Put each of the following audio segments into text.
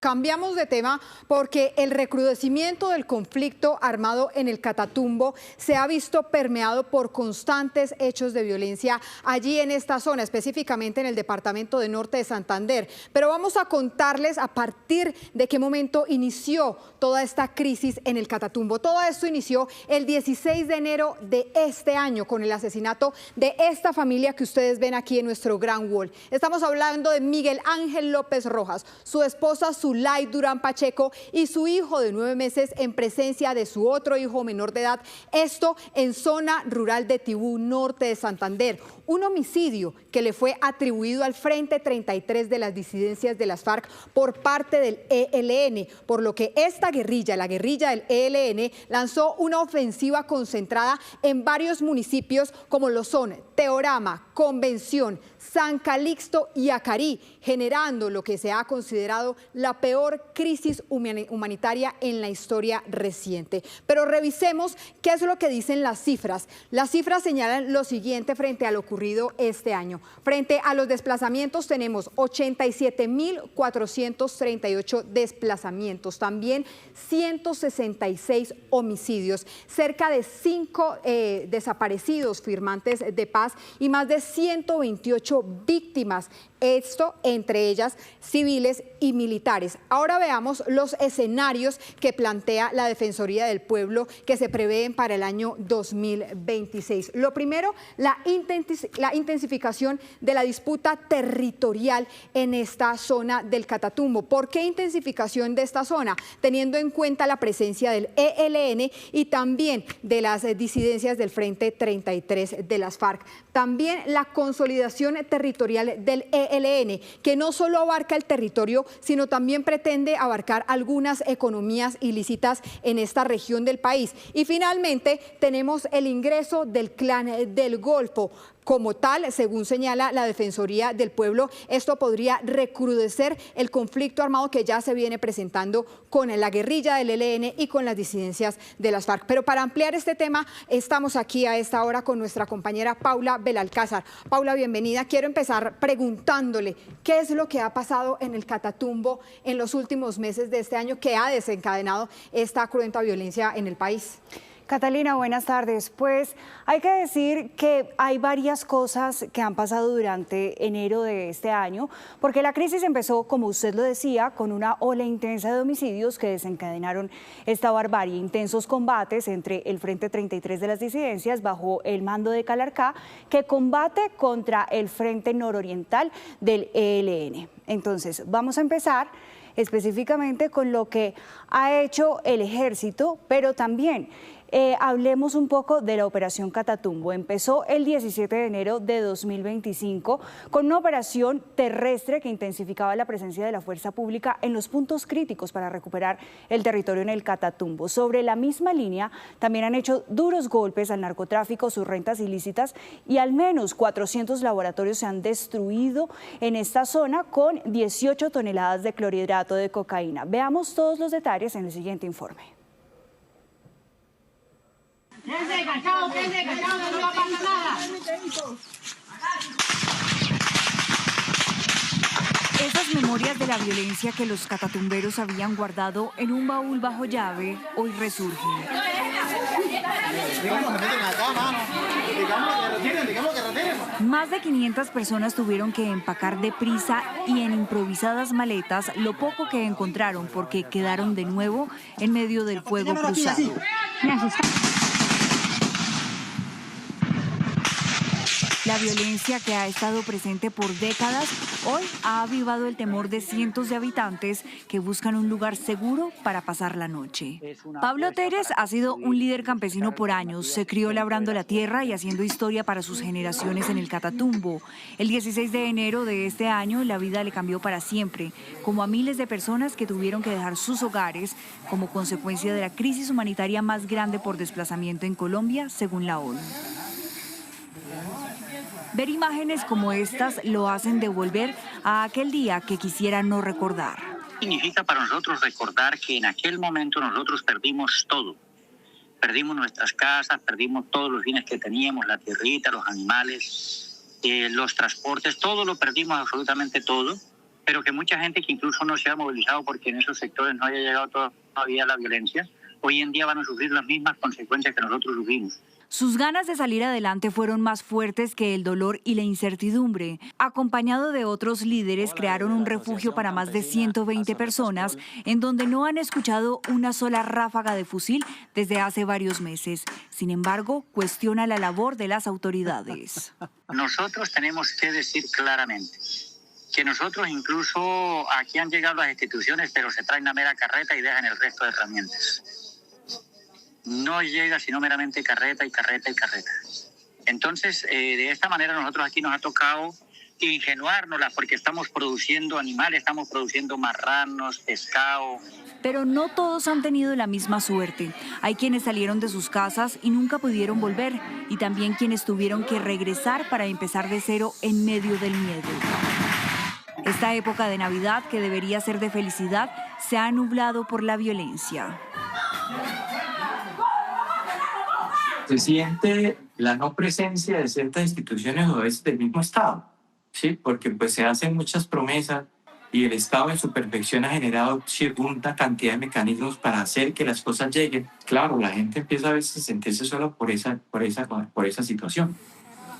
Cambiamos de tema porque el recrudecimiento del conflicto armado en el Catatumbo se ha visto permeado por constantes hechos de violencia allí en esta zona, específicamente en el departamento de Norte de Santander. Pero vamos a contarles a partir de qué momento inició toda esta crisis en el Catatumbo. Todo esto inició el 16 de enero de este año con el asesinato de esta familia que ustedes ven aquí en nuestro Gran Wall. Estamos hablando de Miguel Ángel López Rojas, su esposa Zulay Durán Pacheco y su hijo de 9 meses en presencia de su otro hijo menor de edad. Esto en zona rural de Tibú, norte de Santander. Un homicidio que le fue atribuido al Frente 33 de las disidencias de las FARC por parte del ELN, por lo que esta guerrilla, la guerrilla del ELN, lanzó una ofensiva concentrada en varios municipios como lo son Teorama, Convención, San Calixto y Acarí, generando lo que se ha considerado la peor crisis humanitaria en la historia reciente. Pero revisemos qué es lo que dicen las cifras. Las cifras señalan lo siguiente frente a lo ocurrido este año. Frente a los desplazamientos tenemos 87.438 desplazamientos, también 166 homicidios, cerca de 5 desaparecidos firmantes de paz y más de 128 víctimas, esto entre ellas civiles y militares. Ahora veamos los escenarios que plantea la Defensoría del Pueblo que se prevén para el año 2026. Lo primero, la intensificación de la disputa territorial en esta zona del Catatumbo. ¿Por qué intensificación de esta zona? Teniendo en cuenta la presencia del ELN y también de las disidencias del Frente 33 de las FARC. También la consolidación territorial del ELN, que no solo abarca el territorio, sino también pretende abarcar algunas economías ilícitas en esta región del país. Y finalmente tenemos el ingreso del Clan del Golfo. Como tal, según señala la Defensoría del Pueblo, esto podría recrudecer el conflicto armado que ya se viene presentando con la guerrilla del ELN y con las disidencias de las FARC. Pero para ampliar este tema, estamos aquí a esta hora con nuestra compañera Paula Belalcázar. Paula, bienvenida. Quiero empezar preguntándole qué es lo que ha pasado en el Catatumbo en los últimos meses de este año que ha desencadenado esta cruenta violencia en el país. Catalina, buenas tardes. Pues hay que decir que hay varias cosas que han pasado durante enero de este año, porque la crisis empezó, como usted lo decía, con una ola intensa de homicidios que desencadenaron esta barbarie, intensos combates entre el Frente 33 de las disidencias bajo el mando de Calarcá, que combate contra el Frente Nororiental del ELN. Entonces, vamos a empezar específicamente con lo que ha hecho el ejército, pero también hablemos un poco de la operación Catatumbo. Empezó el 17 de enero de 2025 con una operación terrestre que intensificaba la presencia de la fuerza pública en los puntos críticos para recuperar el territorio en el Catatumbo. Sobre la misma línea también han hecho duros golpes al narcotráfico, sus rentas ilícitas, y al menos 400 laboratorios se han destruido en esta zona con 18 toneladas de clorhidrato de cocaína. Veamos todos los detalles en el siguiente informe. Quédense cachados, no va a pasar nada. Esas memorias de la violencia que los catatumberos habían guardado en un baúl bajo llave hoy resurgen. Más de 500 personas tuvieron que empacar deprisa y en improvisadas maletas lo poco que encontraron porque quedaron de nuevo en medio del fuego cruzado. La violencia que ha estado presente por décadas hoy ha avivado el temor de cientos de habitantes que buscan un lugar seguro para pasar la noche. Pablo Teres ha sido un líder campesino por años. Se crió labrando la tierra y haciendo historia para sus generaciones en el Catatumbo. El 16 de enero de este año la vida le cambió para siempre, como a miles de personas que tuvieron que dejar sus hogares como consecuencia de la crisis humanitaria más grande por desplazamiento en Colombia, según la ONU. Ver imágenes como estas lo hacen devolver a aquel día que quisiera no recordar. Significa para nosotros recordar que en aquel momento nosotros perdimos todo. Perdimos nuestras casas, perdimos todos los bienes que teníamos, la tierrita, los animales, los transportes, todo lo perdimos, absolutamente todo. pero que mucha gente que incluso no se ha movilizado porque en esos sectores no haya llegado todavía la violencia, hoy en día van a sufrir las mismas consecuencias que nosotros sufrimos. Sus ganas de salir adelante fueron más fuertes que el dolor y la incertidumbre. Acompañado de otros líderes, crearon un refugio para más de 120 personas, en donde no han escuchado una sola ráfaga de fusil desde hace varios meses. Sin embargo, cuestiona la labor de las autoridades. Nosotros tenemos que decir claramente que nosotros incluso aquí han llegado las instituciones, pero se traen la mera carreta y dejan el resto de herramientas. No llega sino meramente carreta y carreta y carreta. Entonces, de esta manera nosotros aquí nos ha tocado ingenuárnosla porque estamos produciendo animales, estamos produciendo marranos, pescado. Pero no todos han tenido la misma suerte. Hay quienes salieron de sus casas y nunca pudieron volver, y también quienes tuvieron que regresar para empezar de cero en medio del miedo. Esta época de Navidad, que debería ser de felicidad, se ha nublado por la violencia. Se siente la no presencia de ciertas instituciones o a veces del mismo Estado, ¿sí? Porque pues se hacen muchas promesas y el Estado en su perfección ha generado una cantidad de mecanismos para hacer que las cosas lleguen. Claro, la gente empieza a veces a sentirse sola por esa situación.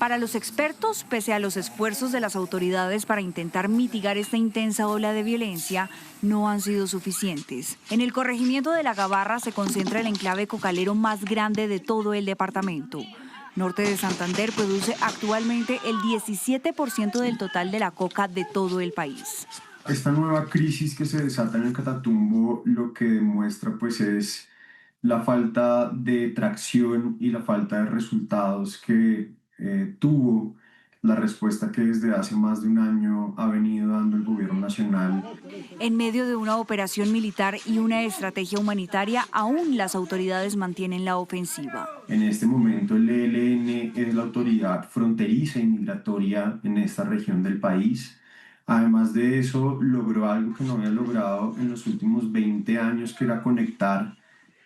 Para los expertos, pese a los esfuerzos de las autoridades para intentar mitigar esta intensa ola de violencia, no han sido suficientes. En el corregimiento de La Gabarra se concentra el enclave cocalero más grande de todo el departamento. Norte de Santander produce actualmente el 17% del total de la coca de todo el país. Esta nueva crisis que se desata en el Catatumbo lo que demuestra pues es la falta de tracción y la falta de resultados que tuvo la respuesta que desde hace más de un año ha venido dando el gobierno nacional. En medio de una operación militar y una estrategia humanitaria, aún las autoridades mantienen la ofensiva. En este momento el ELN es la autoridad fronteriza y migratoria en esta región del país. Además de eso, logró algo que no había logrado en los últimos 20 años, que era conectar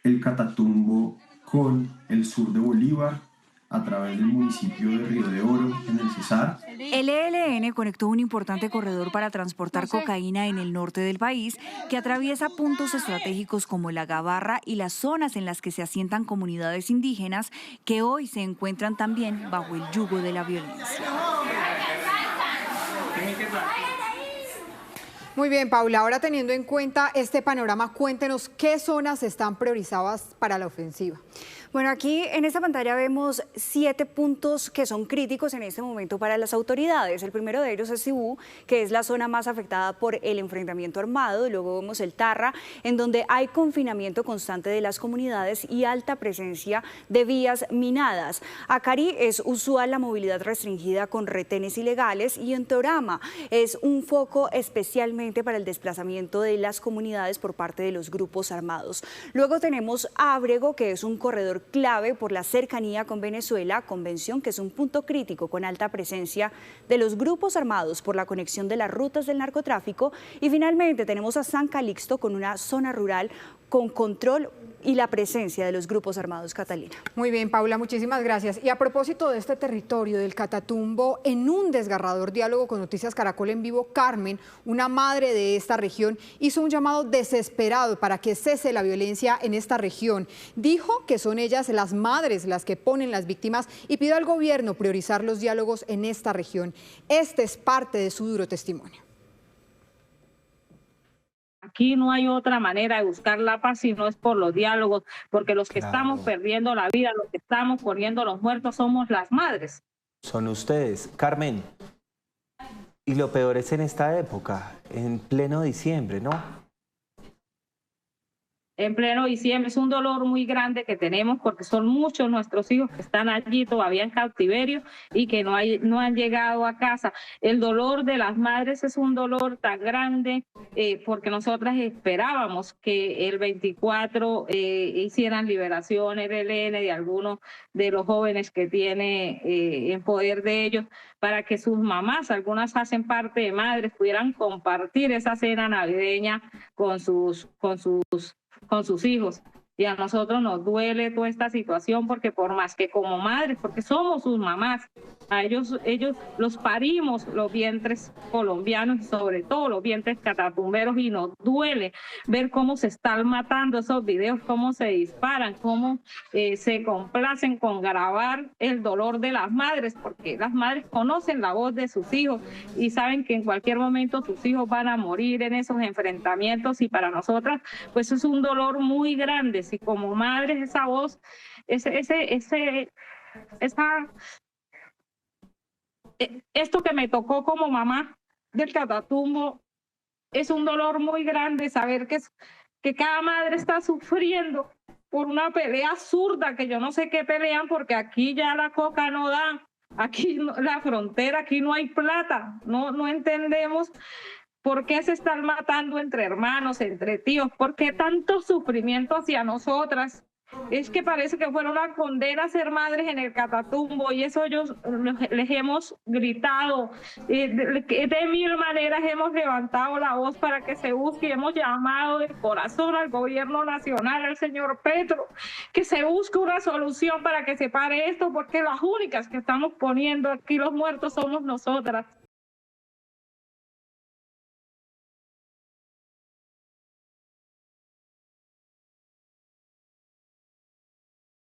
el Catatumbo con el sur de Bolívar, a través del municipio de Río de Oro, en el Cesar. El ELN conectó un importante corredor para transportar cocaína en el norte del país, que atraviesa puntos estratégicos como La Gabarra y las zonas en las que se asientan comunidades indígenas que hoy se encuentran también bajo el yugo de la violencia. Muy bien, Paula, ahora teniendo en cuenta este panorama, cuéntenos qué zonas están priorizadas para la ofensiva. Bueno, aquí en esta pantalla vemos 7 puntos que son críticos en este momento para las autoridades. El primero de ellos es Cibú, que es la zona más afectada por el enfrentamiento armado. Luego vemos el Tarra, en donde hay confinamiento constante de las comunidades y alta presencia de vías minadas. Acari es usual la movilidad restringida con retenes ilegales, y en Teorama es un foco especialmente para el desplazamiento de las comunidades por parte de los grupos armados. Luego tenemos Ábrego, que es un corredor clave por la cercanía con Venezuela, Convención, que es un punto crítico con alta presencia de los grupos armados por la conexión de las rutas del narcotráfico, y finalmente tenemos a San Calixto con una zona rural con control y la presencia de los grupos armados. Catalina. Muy bien, Paula, muchísimas gracias. Y a propósito de este territorio del Catatumbo, en un desgarrador diálogo con Noticias Caracol en vivo, Carmen, una madre de esta región, hizo un llamado desesperado para que cese la violencia en esta región. Dijo que son ellas, las madres, las que ponen las víctimas, y pidió al gobierno priorizar los diálogos en esta región. Este es parte de su duro testimonio. Aquí no hay otra manera de buscar la paz si no es por los diálogos, porque los que estamos perdiendo la vida, los que estamos poniendo los muertos somos las madres. Son ustedes. Carmen, y lo peor es en esta época, en pleno diciembre, ¿no? En pleno diciembre es un dolor muy grande que tenemos porque son muchos nuestros hijos que están allí todavía en cautiverio y que no han llegado a casa. El dolor de las madres es un dolor tan grande porque nosotras esperábamos que el 24 hicieran liberación el ELN de algunos de los jóvenes que tiene en poder de ellos, para que sus mamás, algunas hacen parte de madres, pudieran compartir esa cena navideña con sus hijos. Y a nosotros nos duele toda esta situación porque por más que como madres, porque somos sus mamás, A ellos los parimos, los vientres colombianos y sobre todo los vientres catatumberos, y nos duele ver cómo se están matando esos videos, cómo se disparan, cómo se complacen con grabar el dolor de las madres, porque las madres conocen la voz de sus hijos y saben que en cualquier momento sus hijos van a morir en esos enfrentamientos, y para nosotras pues es un dolor muy grande. Si como madres esa voz, esto que me tocó como mamá del Catatumbo, es un dolor muy grande saber que cada madre está sufriendo por una pelea absurda, que yo no sé qué pelean, porque aquí ya la coca no da, aquí la frontera, aquí no hay plata, no entendemos por qué se están matando entre hermanos, entre tíos, por qué tanto sufrimiento hacia nosotras. Es que parece que fuera una condena ser madres en el Catatumbo, y eso les hemos gritado, de mil maneras hemos levantado la voz para que se busque, y hemos llamado de corazón al gobierno nacional, al señor Petro, que se busque una solución para que se pare esto, porque las únicas que estamos poniendo aquí los muertos somos nosotras.